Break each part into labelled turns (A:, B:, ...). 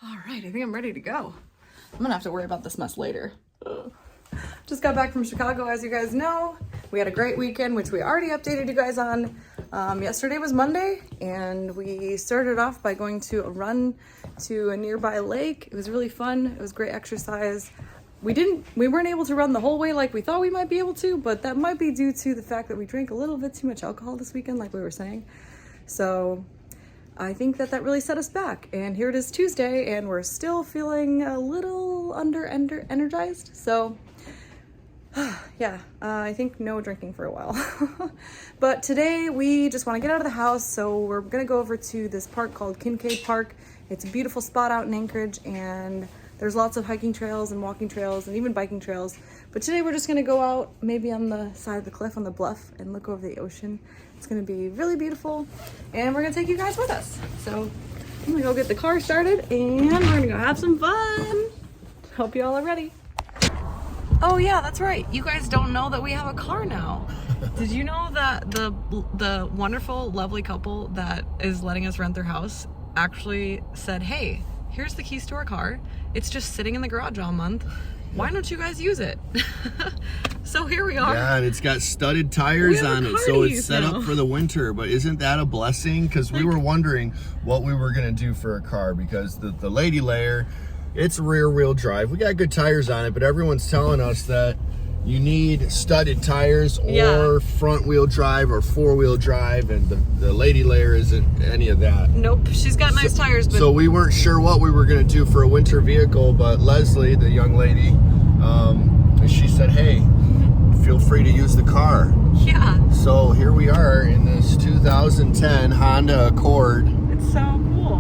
A: All right, I think I'm ready to go. I'm gonna have to worry about this mess later. Just got back from Chicago, as you guys know. We had a great weekend, which we already updated you guys on. Yesterday was Monday, and we started off by going to a run to a nearby lake. It was really fun. It was great exercise. We weren't able to run the whole way like we thought we might be able to, but that might be due to the fact that we drank a little bit too much alcohol this weekend, like we were saying. So I think that really set us back. And here it is Tuesday, and we're still feeling a little energized. So yeah, I think no drinking for a while. But today we just want to get out of the house, so we're gonna go over to this park called Kincaid Park. It's a beautiful spot out in Anchorage, and there's lots of hiking trails and walking trails and even biking trails. But today we're just gonna go out maybe on the side of the cliff on the bluff and look over the ocean. It's gonna be really beautiful, and we're gonna take you guys with us. So I'm gonna go get the car started, and we're gonna go have some fun. Hope you all are ready. Oh yeah, that's right. You guys don't know that we have a car now. Did you know that the wonderful, lovely couple that is letting us rent their house actually said, hey, here's the keys to our car. It's just sitting in the garage all month. Why don't you guys use it? So here we are.
B: Yeah, and it's got studded tires on it, so it's set up for the winter. But isn't that a blessing? Because we were wondering what we were gonna do for a car, because the Lady Layer, it's rear wheel drive. We got good tires on it, but everyone's telling us that you need studded tires or front wheel drive or four wheel drive, and the Lady Layer isn't any of that.
A: Nope, she's got nice tires. But
B: so we weren't sure what we were gonna do for a winter vehicle, but Leslie, the young lady, she said, hey, feel free to use the car.
A: Yeah.
B: So here we are in this 2010 Honda Accord.
A: It's so cool.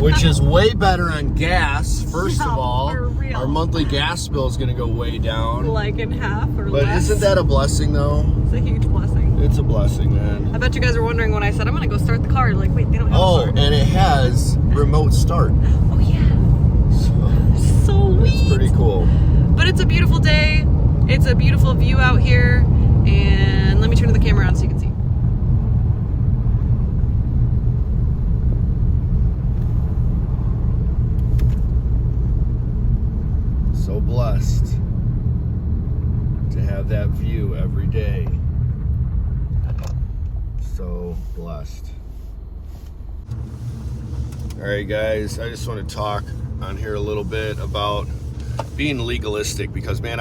B: Which is way better on gas. First of all,
A: for real.
B: Our monthly gas bill is going to go way down.
A: Like in half or
B: but
A: less.
B: Isn't that a blessing, though?
A: It's a huge blessing.
B: It's a blessing, man.
A: I bet you guys were wondering when I said I'm going to go start the car. Like, wait, they don't have a car.
B: And it has remote start.
A: Oh, yeah. So sweet.
B: It's pretty cool.
A: But it's a beautiful day. It's a beautiful view out here. And let me turn the camera on so you can see.
B: So blessed to have that view every day. So blessed. All right, guys, I just want to talk on here a little bit about being legalistic, because, man,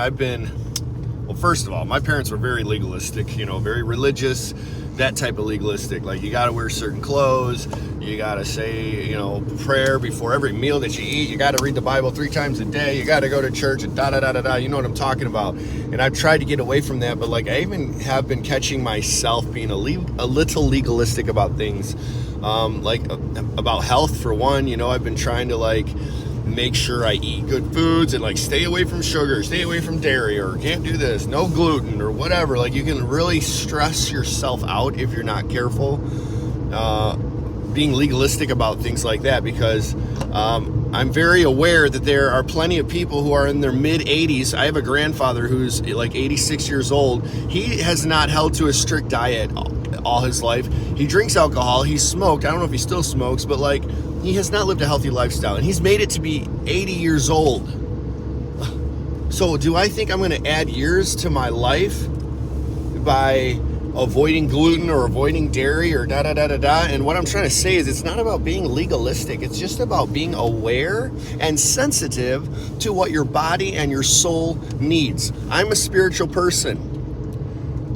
B: well, first of all, my parents were very legalistic, very religious, that type of legalistic. Like, you got to wear certain clothes, you got to say, prayer before every meal that you eat, you got to read the Bible 3 times a day, you got to go to church, and da-da-da-da-da, you know what I'm talking about. And I've tried to get away from that, but, like, I even have been catching myself being a little legalistic about things, like about health, for one. I've been trying to, like, make sure I eat good foods and, like, stay away from sugar, stay away from dairy, or can't do this, no gluten, or whatever. Like, you can really stress yourself out if you're not careful, being legalistic about things like that, because I'm very aware that there are plenty of people who are in their mid-80s. I have a grandfather who's like 86 years old. He has not held to a strict diet all his life. He drinks alcohol, he smoked, I don't know if he still smokes, but, like, he has not lived a healthy lifestyle, and he's made it to be 80 years old. So do I think I'm going to add years to my life by avoiding gluten or avoiding dairy or da-da-da-da-da? And what I'm trying to say is, it's not about being legalistic. It's just about being aware and sensitive to what your body and your soul needs. I'm a spiritual person.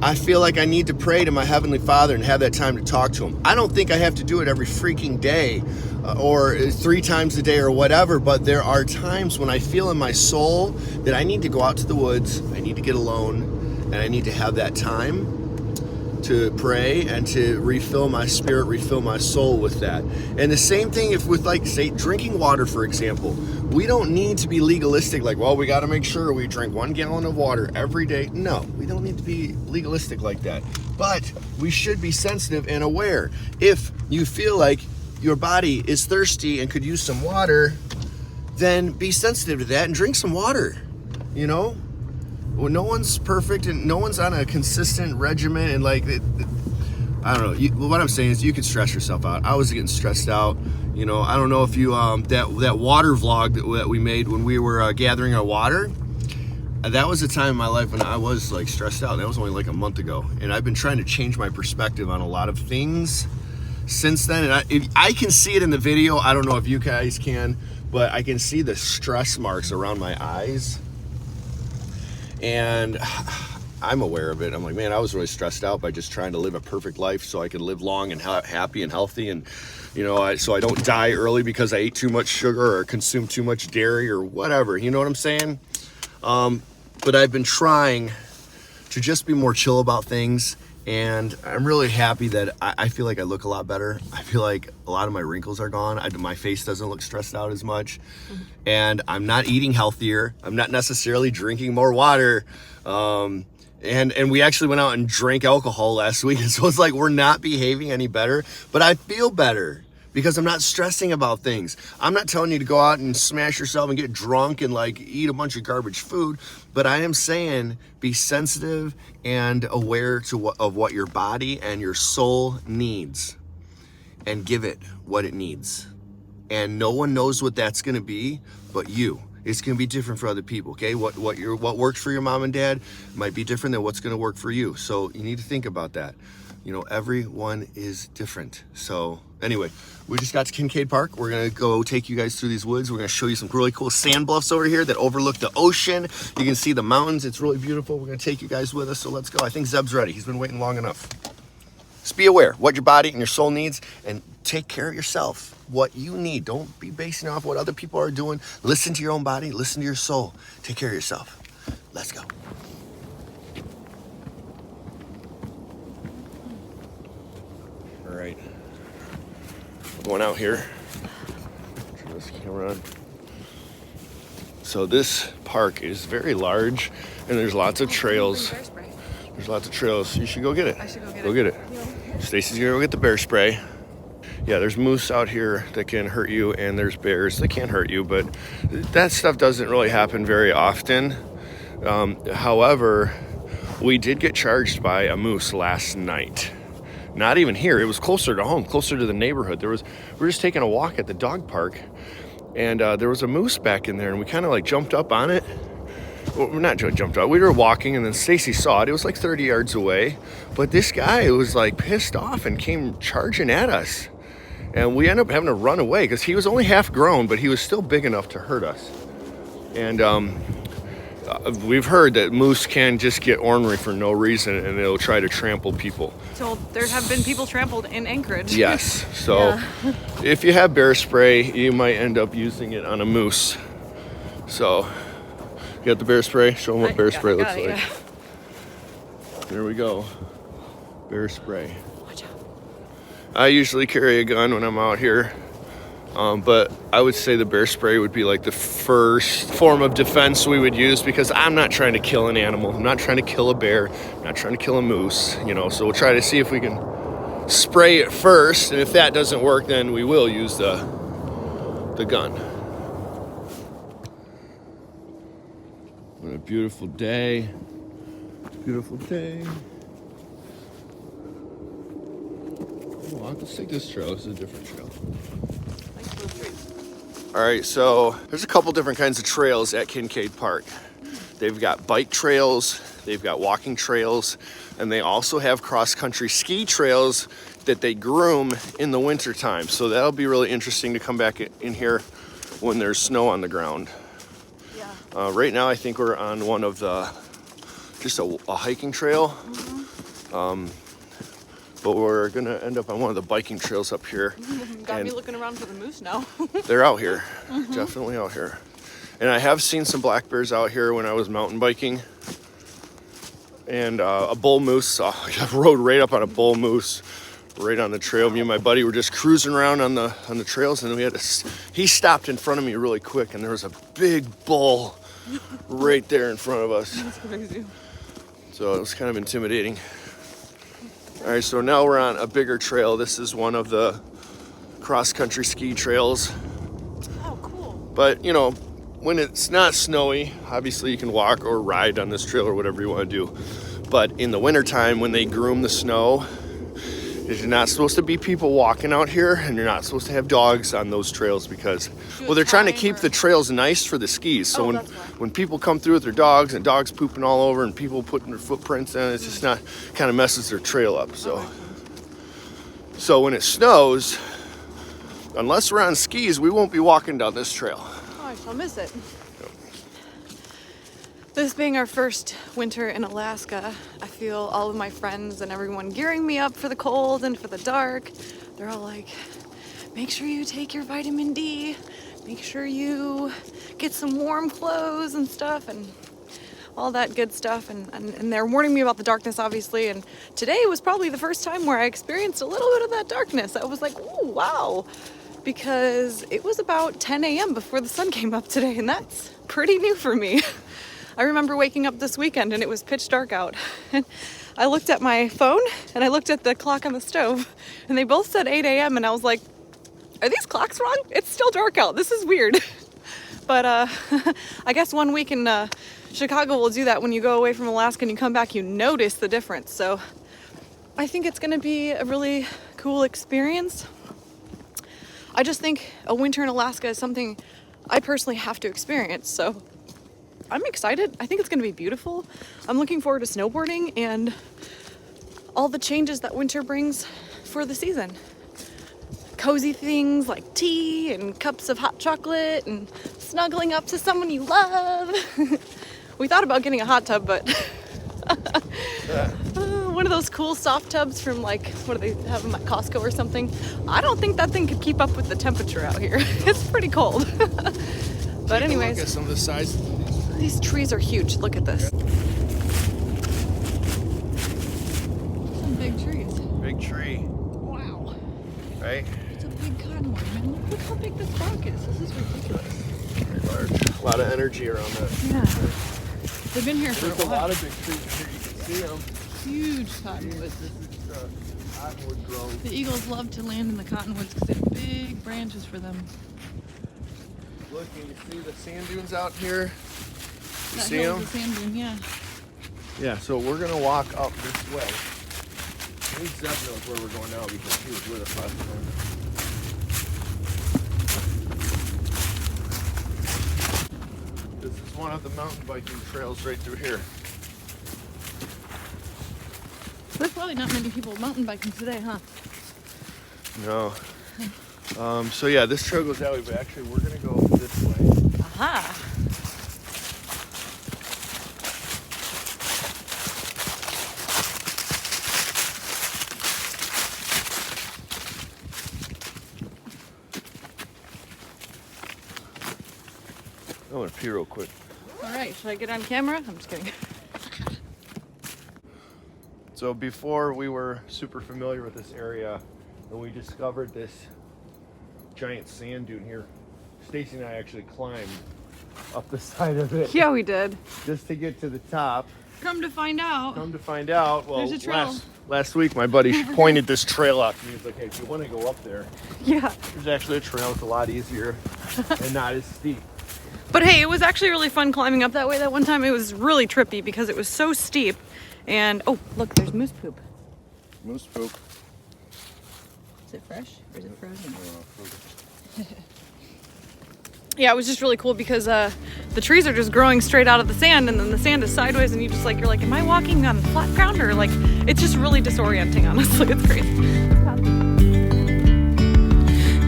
B: I feel like I need to pray to my Heavenly Father and have that time to talk to Him. I don't think I have to do it every freaking day or 3 times a day or whatever, but there are times when I feel in my soul that I need to go out to the woods, I need to get alone, and I need to have that time to pray and to refill my spirit, refill my soul with that. And the same thing with, like, say, drinking water, for example. We don't need to be legalistic, like, well, we got to make sure we drink 1 gallon of water every day. No, we don't need to be legalistic like that. But we should be sensitive and aware. If you feel like your body is thirsty and could use some water, then be sensitive to that and drink some water, Well, no one's perfect, and no one's on a consistent regimen, and, like, I don't know. What I'm saying is, you can stress yourself out. I was getting stressed out, You know, I don't know if you that water vlog that we made when we were gathering our water. That was a time in my life when I was like stressed out. That was only like a month ago, and I've been trying to change my perspective on a lot of things since then. And I can see it in the video. I don't know if you guys can, but I can see the stress marks around my eyes, and I'm aware of it. I'm like, man, I was really stressed out by just trying to live a perfect life so I could live long and happy and healthy, and you know, so I don't die early because I ate too much sugar or consumed too much dairy or whatever. You know what I'm saying? But I've been trying to just be more chill about things, and I'm really happy that I feel like I look a lot better. I feel like a lot of my wrinkles are gone. My face doesn't look stressed out as much, and I'm not eating healthier. I'm not necessarily drinking more water. And we actually went out and drank alcohol last week, so it's like we're not behaving any better, but I feel better because I'm not stressing about things. I'm not telling you to go out and smash yourself and get drunk and like eat a bunch of garbage food, but I am saying be sensitive and aware of what your body and your soul needs, and give it what it needs. And no one knows what that's gonna be but you. It's gonna be different for other people, okay? What works for your mom and dad might be different than what's gonna work for you. So you need to think about that. You know, everyone is different. So anyway, we just got to Kincaid Park. We're gonna go take you guys through these woods. We're gonna show you some really cool sand bluffs over here that overlook the ocean. You can see the mountains. It's really beautiful. We're gonna take you guys with us, so let's go. I think Zeb's ready. He's been waiting long enough. Just be aware what your body and your soul needs, and take care of yourself. What you need. Don't be basing off what other people are doing. Listen to your own body. Listen to your soul. Take care of yourself. Let's go. All right. We're going out here. Turn this camera on. So this park is very large, and there's lots of trails. There's lots of trails. You should go get it.
A: I should
B: Go get it. Stacy's gonna go get the bear spray. Yeah, there's moose out here that can hurt you, and there's bears that can't hurt you, but that stuff doesn't really happen very often. However, we did get charged by a moose last night. Not even here. It was closer to home, closer to the neighborhood. We were just taking a walk at the dog park, and there was a moose back in there, and we kind of like jumped up on it. Well, not jumped up. We were walking, and then Stacy saw it. It was like 30 yards away, but this guy was like pissed off and came charging at us. And we ended up having to run away because he was only half grown, but he was still big enough to hurt us. And we've heard that moose can just get ornery for no reason, and they'll try to trample people.
A: So there have been people trampled in Anchorage.
B: Yes. So if you have bear spray, you might end up using it on a moose. So you got the bear spray? Show them what bear spray looks like. Yeah. There we go. Bear spray.
A: Watch out.
B: I usually carry a gun when I'm out here, but I would say the bear spray would be like the first form of defense we would use, because I'm not trying to kill an animal. I'm not trying to kill a bear. I'm not trying to kill a moose, you know, so we'll try to see if we can spray it first, and if that doesn't work, then we will use the gun. What a beautiful day. Beautiful day. Oh, let's take this trail. This is a different trail. All right, so there's a couple different kinds of trails at Kincaid Park. They've got bike trails, they've got walking trails, and they also have cross-country ski trails that they groom in the wintertime. So that'll be really interesting to come back in here when there's snow on the ground. Yeah. Right now, I think we're on one of just a hiking trail. Mm-hmm. But we're gonna end up on one of the biking trails up here.
A: Got me looking around for the moose now.
B: They're out here, definitely out here. And I have seen some black bears out here when I was mountain biking. And a bull moose, I rode right up on a bull moose, right on the trail. Me and my buddy were just cruising around on the trails, and he stopped in front of me really quick, and there was a big bull right there in front of us.
A: That's crazy.
B: So it was kind of intimidating. All right, so now we're on a bigger trail. This is one of the cross-country ski trails.
A: Oh, cool.
B: But, you know, when it's not snowy, obviously you can walk or ride on this trail or whatever you want to do. But in the wintertime, when they groom the snow, is you're not supposed to be people walking out here, and you're not supposed to have dogs on those trails because, well, they're trying to keep the trails nice for the skis. So when people come through with their dogs and dogs pooping all over and people putting their footprints in, it's just not, kind of messes their trail up. So when it snows, unless we're on skis, we won't be walking down this trail.
A: Oh, I shall miss it. This being our first winter in Alaska, I feel all of my friends and everyone gearing me up for the cold and for the dark. They're all like, make sure you take your vitamin D, make sure you get some warm clothes and stuff and all that good stuff. And they're warning me about the darkness, obviously. And today was probably the first time where I experienced a little bit of that darkness. I was like, oh, wow. Because it was about 10 a.m. before the sun came up today, and that's pretty new for me. I remember waking up this weekend and it was pitch dark out. And I looked at my phone and I looked at the clock on the stove and they both said 8 a.m. and I was like, are these clocks wrong? It's still dark out. This is weird. But I guess 1 week in Chicago will do that. When you go away from Alaska and you come back, you notice the difference. So I think it's going to be a really cool experience. I just think a winter in Alaska is something I personally have to experience. So I'm excited. I think it's going to be beautiful. I'm looking forward to snowboarding and all the changes that winter brings for the season. Cozy things like tea and cups of hot chocolate and snuggling up to someone you love. We thought about getting a hot tub, but one of those cool soft tubs from like, what do they have them at Costco or something? I don't think that thing could keep up with the temperature out here. It's pretty cold. But anyways,
B: look at some of the size.
A: These trees are huge. Look at this. Some big trees.
B: Big tree.
A: Wow.
B: Right?
A: It's a big cottonwood, man. Look how big this bark is. This is ridiculous.
B: Very large. A lot of energy around that.
A: Yeah. They've been here for
B: There's
A: a while.
B: a lot of big trees in here. You can see them.
A: Huge cottonwoods.
B: This is cottonwood grove.
A: The eagles love to land in the cottonwoods because they have big branches for them.
B: Look, can you see the sand dunes out here? You
A: That
B: see
A: hill
B: them?
A: is a sand dune, yeah.
B: Yeah, so we're gonna walk up this way. I think Zeb knows where we're going now because he was with us last time. This is one of the mountain biking trails right through here.
A: There's probably not many people mountain biking today, huh?
B: No. So yeah, this trail goes that way, but actually we're gonna go this way.
A: Aha!
B: I want to pee real quick.
A: All right, should I get on camera? I'm just kidding.
B: So before we were super familiar with this area, and we discovered this giant sand dune here, Stacy and I actually climbed up the side of it.
A: Yeah, we did.
B: Just to get to the top.
A: Come to find out.
B: Come to find out, well,
A: There's a trail.
B: last week my buddy pointed this trail out to me. He was like, hey, if you want to go up there,
A: Yeah.
B: there's actually a trail. It's a lot easier and not as steep.
A: But hey, it was actually really fun climbing up that way that one time. It was really trippy because it was so steep. And, oh, look, there's moose poop.
B: Moose poop.
A: Is it fresh or is it frozen? Yeah, it was just really cool because the trees are just growing straight out of the sand, and then the sand is sideways, and you're like, am I walking on flat ground? Or like, it's just really disorienting, honestly. It's crazy.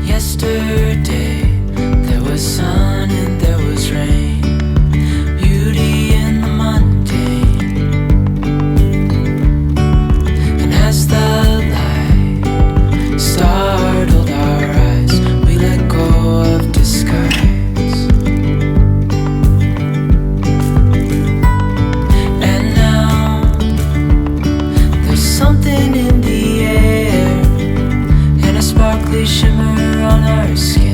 C: Yesterday, there was sun and there was rain, beauty in the mundane. And as the light startled our eyes, we let go of disguise. And now there's something in the air and a sparkly shimmer on our skin.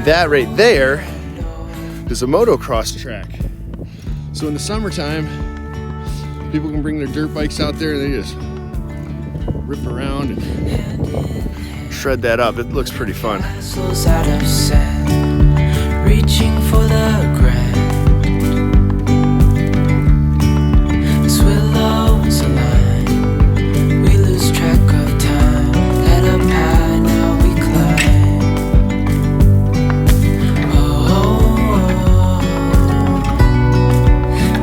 B: And that right there is a motocross track. So in the summertime, people can bring their dirt bikes out there and they just rip around and shred that up. It looks pretty fun.
C: Vessels out of sand, reaching for the grand. As willows align, we lose track of time. Head up high, now we climb. Oh,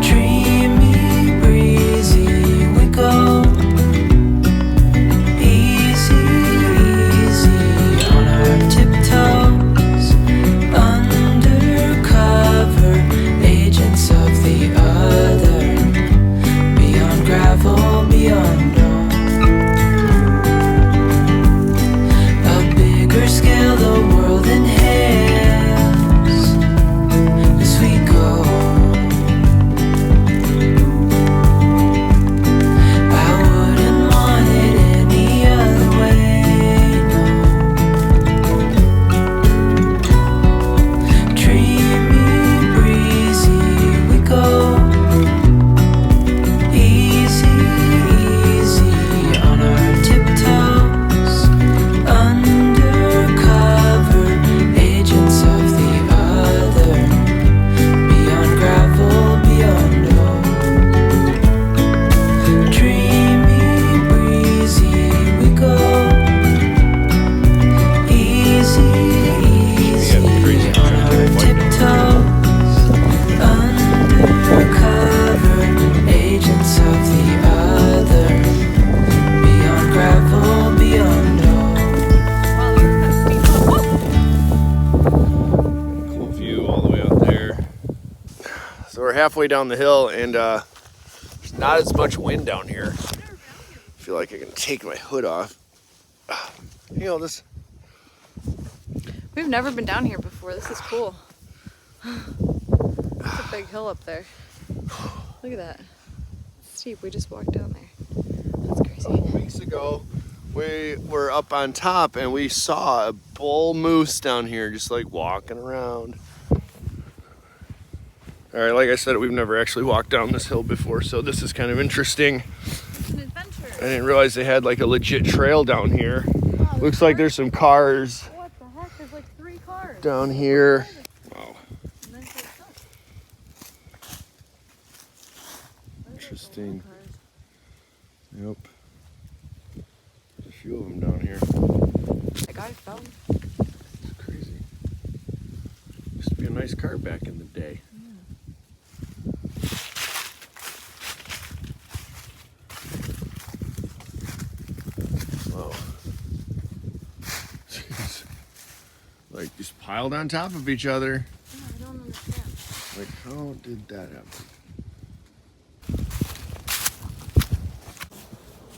C: dreamy, breezy, we go.
B: Halfway down the hill, and there's not as much wind down here. I feel like I can take my hood off. You know this.
A: We've never been down here before. This is cool. It's a big hill up there. Look at that. It's steep. We just walked down there. That's crazy.
B: A couple weeks ago, we were up on top and we saw a bull moose down here, just like walking around. All right, like I said, we've never actually walked down this hill before, so this is kind of interesting.
A: It's an adventure.
B: I didn't realize they had like a legit trail down here. Wow, looks like there's some cars.
A: What the heck? There's like 3 cars
B: down here. Wow. Interesting. Yep. There's a few of them down here.
A: That guy fell.
B: It's crazy. Used to be a nice car back in the day. Like just piled on top of each other.
A: Yeah, I don't understand.
B: Like how did that happen?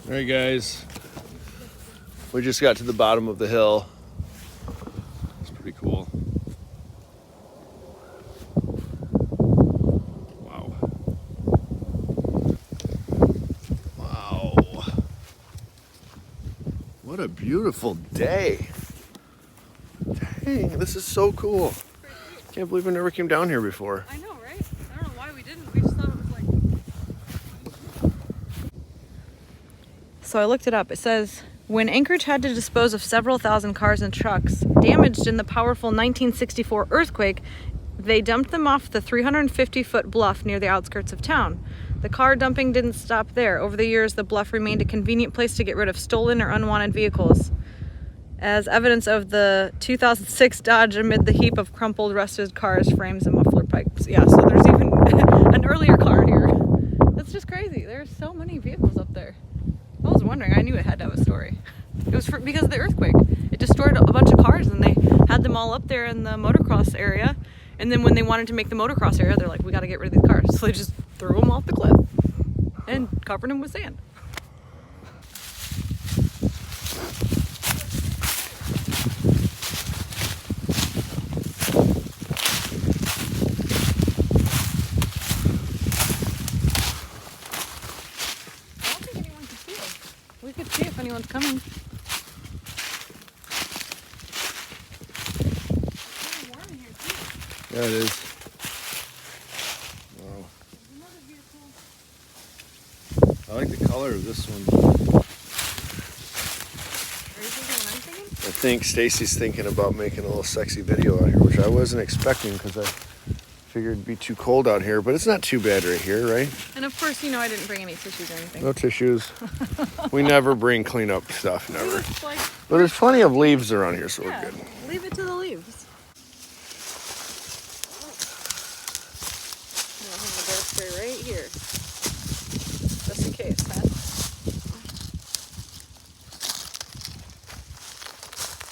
B: All right, guys. We just got to the bottom of the hill. It's pretty cool. Wow. Wow. What a beautiful day. Dang, this is so cool. Can't believe I never came down here before.
A: I know, right? I don't know why we didn't. We just thought it was like... So I looked it up. It says, when Anchorage had to dispose of several thousand cars and trucks damaged in the powerful 1964 earthquake, they dumped them off the 350-foot bluff near the outskirts of town. The car dumping didn't stop there. Over the years, the bluff remained a convenient place to get rid of stolen or unwanted vehicles. As evidence of the 2006 Dodge amid the heap of crumpled, rusted cars, frames, and muffler pipes. Yeah, so there's even an earlier car here. That's just crazy. There's so many vehicles up there. I was wondering. I knew it had to have a story. It was because of the earthquake. It destroyed a bunch of cars, and they had them all up there in the motocross area. And then when they wanted to make the motocross area, they're like, we got to get rid of these cars. So they just threw them off the cliff and covered them with sand. We could see if anyone's coming.
B: Yeah, it is. Wow. I like the color of this one.
A: Are you thinking what I'm thinking?
B: I think Stacy's thinking about making a little sexy video out here, which I wasn't expecting because I figured it'd be too cold out here, but it's not too bad right here, right?
A: And of course, you know, I didn't bring any tissues or anything.
B: No tissues. We never bring cleanup stuff, never.
A: It's like,
B: But there's plenty of leaves around here, so
A: yeah,
B: we're good.
A: leave it to the leaves. I'm gonna hang the bear spray right here. Just in case, huh?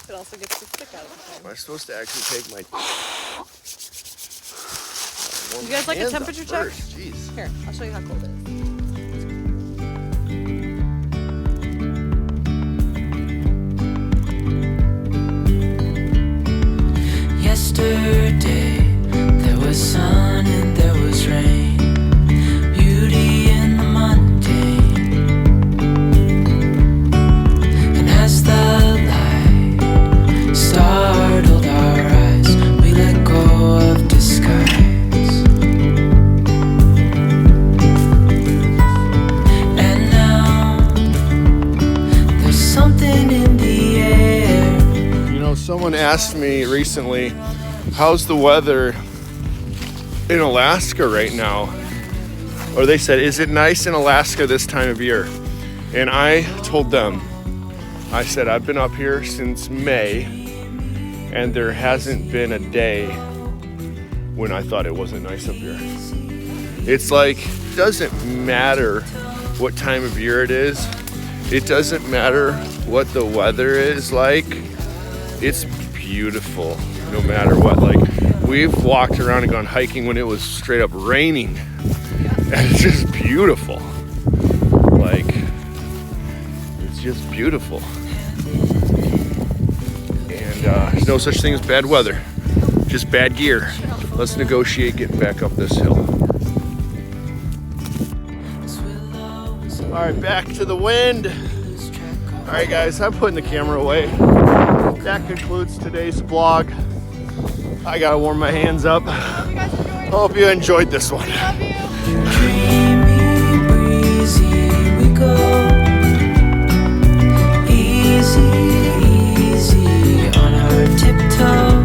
A: It also gets the stick out of the
B: Am
A: time.
B: I supposed to actually take my...
A: You guys like a temperature check?
B: Jeez.
A: Here, I'll show you how cold it is.
C: Yesterday there was sun and there was rain, beauty in the mundane. And as the light startled our eyes, we let go of disguise. And now there's something in the air.
B: You know, someone asked me recently, how's the weather in Alaska right now? Or they said, is it nice in Alaska this time of year? And I told them, I said, I've been up here since May, and there hasn't been a day when I thought it wasn't nice up here. It's like, it doesn't matter what time of year it is. It doesn't matter what the weather is like. It's beautiful no matter what. Like, we've walked around and gone hiking when it was straight up raining, and it's just beautiful. Like, it's just beautiful. And there's no such thing as bad weather, just bad gear. Let's negotiate getting back up this hill. All right, back to the wind. All right, guys, I'm putting the camera away. That concludes today's vlog. I gotta warm my hands up. Hope you enjoyed this one.
C: Dreamy, breezy, we go. Easy, easy on our tiptoes.